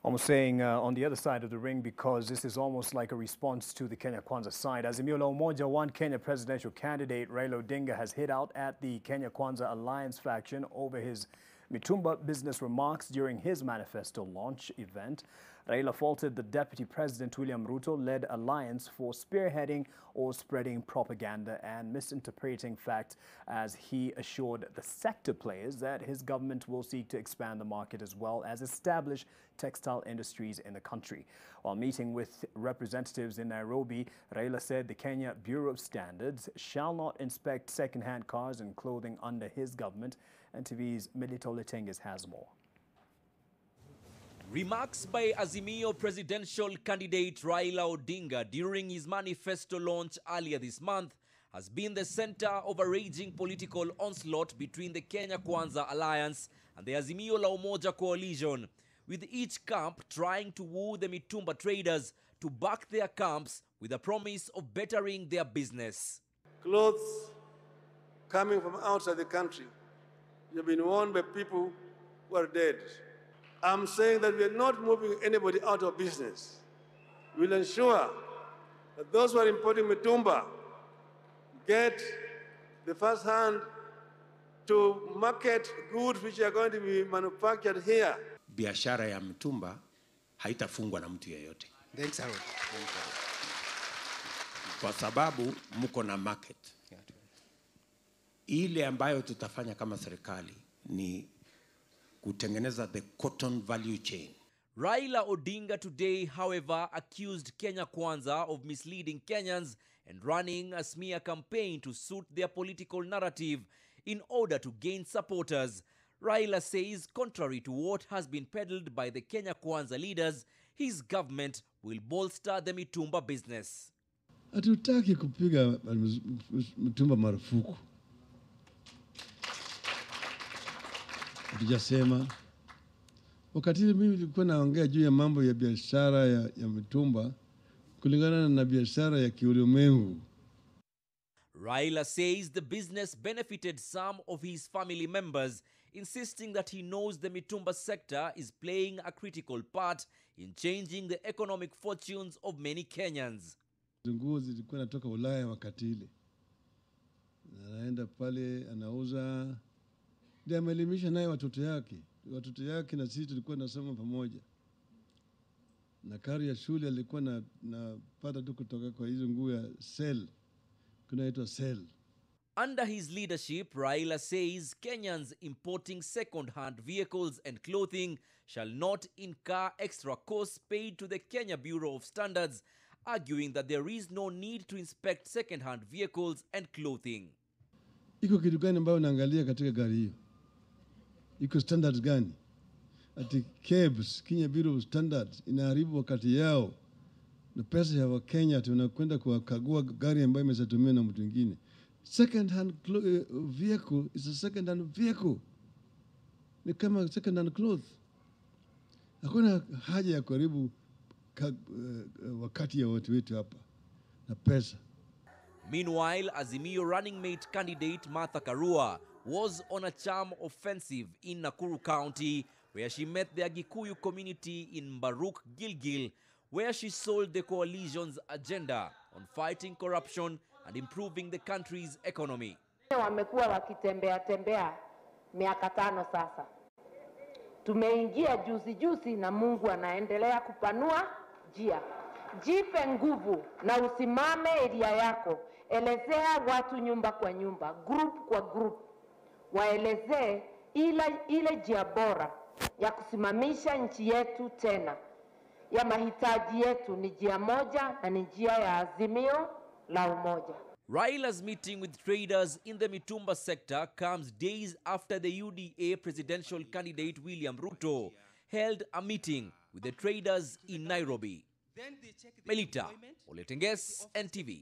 Almost saying on the other side of the ring, because this is almost like a response to the Kenya Kwanza side. Azimio la Umoja, one Kenya presidential candidate, Raila Odinga, has hit out at the Kenya Kwanza Alliance faction over his mitumba business remarks during his manifesto launch event. Raila faulted the Deputy President William Ruto-led alliance for spearheading or spreading propaganda and misinterpreting facts, as he assured the sector players that his government will seek to expand the market as well as establish textile industries in the country. While meeting with representatives in Nairobi, Raila said the Kenya Bureau of Standards shall not inspect second-hand cars and clothing under his government. And TV's Melito Letenges has more. Remarks by Azimio presidential candidate Raila Odinga during his manifesto launch earlier this month has been the center of a raging political onslaught between the Kenya Kwanza Alliance and the Azimio la Umoja coalition, with each camp trying to woo the mitumba traders to back their camps with a promise of bettering their business. Clothes coming from outside the country have been worn by people who are dead. I'm saying that we are not moving anybody out of business. We'll ensure that those who are importing mitumba get the first hand to market goods which are going to be manufactured here. Biashara ya mitumba haitafungwa na mtu yeyote. Thanks, Harold. Kwa sababu mko na market. Ile ambayo tutafanya kama serikali ni kutengeneza the cotton value chain. Raila Odinga today, however, accused Kenya Kwanza of misleading Kenyans and running a smear campaign to suit their political narrative in order to gain supporters. Raila says, contrary to what has been peddled by the Kenya Kwanza leaders, his government will bolster the mitumba business. Hatutaki kupiga mitumba marufuku. Hatujasema. Wakati mimi nilikuwa naongea juu ya mambo ya biashara ya mitumba kulingana na biashara ya kiulimwengu. Raila says the business benefited some of his family members, insisting that he knows the mitumba sector is playing a critical part in changing the economic fortunes of many Kenyans. Nguo zilikuwa natoka Ulaya wakati ile. Anaenda pale anauza, ndiye ameelimisha naye watoto yake na sisi tulikuwa nasoma pamoja. Na kari ya shule alikuwa na pata tu kutoka kwa hizo nguo ya sell. Kunaitwa sell. Under his leadership, Raila says Kenyans importing second-hand vehicles and clothing shall not incur extra costs paid to the Kenya Bureau of Standards, arguing that there is no need to inspect second-hand vehicles and clothing. Iko kitu gani ambayo unaangalia katika gari hiyo? Iko standards gani? Ati KEBS, Kenya Bureau of Standards, inaharibu wakati yao na pesa ya Wakenya tunakwenda kuwakagua gari ambayo imesatumiwa na mtu mwingine. Second hand vehicle is a second hand vehicle. Ni kama second hand clothes. Hakuna haja ya kuharibu wakati ya watu wetu hapa na pesa. Meanwhile, Azimio running mate candidate Martha Karua was on a charm offensive in Nakuru County, where she met the Agikuyu community in Mbaruk, Gilgil, where she sold the coalition's agenda on fighting corruption and improving the country's economy. Wamekuwa wakitembea miaka 5 sasa. Tumeingia juzi na Mungu anaendelea kupanua njia. Jipe nguvu na usimame area yako. Elezea watu nyumba kwa nyumba, group kwa group. Waelezee ile njia bora ya kusimamisha nchi yetu tena. Ya mahitaji yetu ni njia moja na ni njia ya Azimio la Umoja. Raila's meeting with traders in the mitumba sector comes days after the UDA presidential candidate William Ruto held a meeting with the traders in Nairobi. Melita Oletenges, NTV.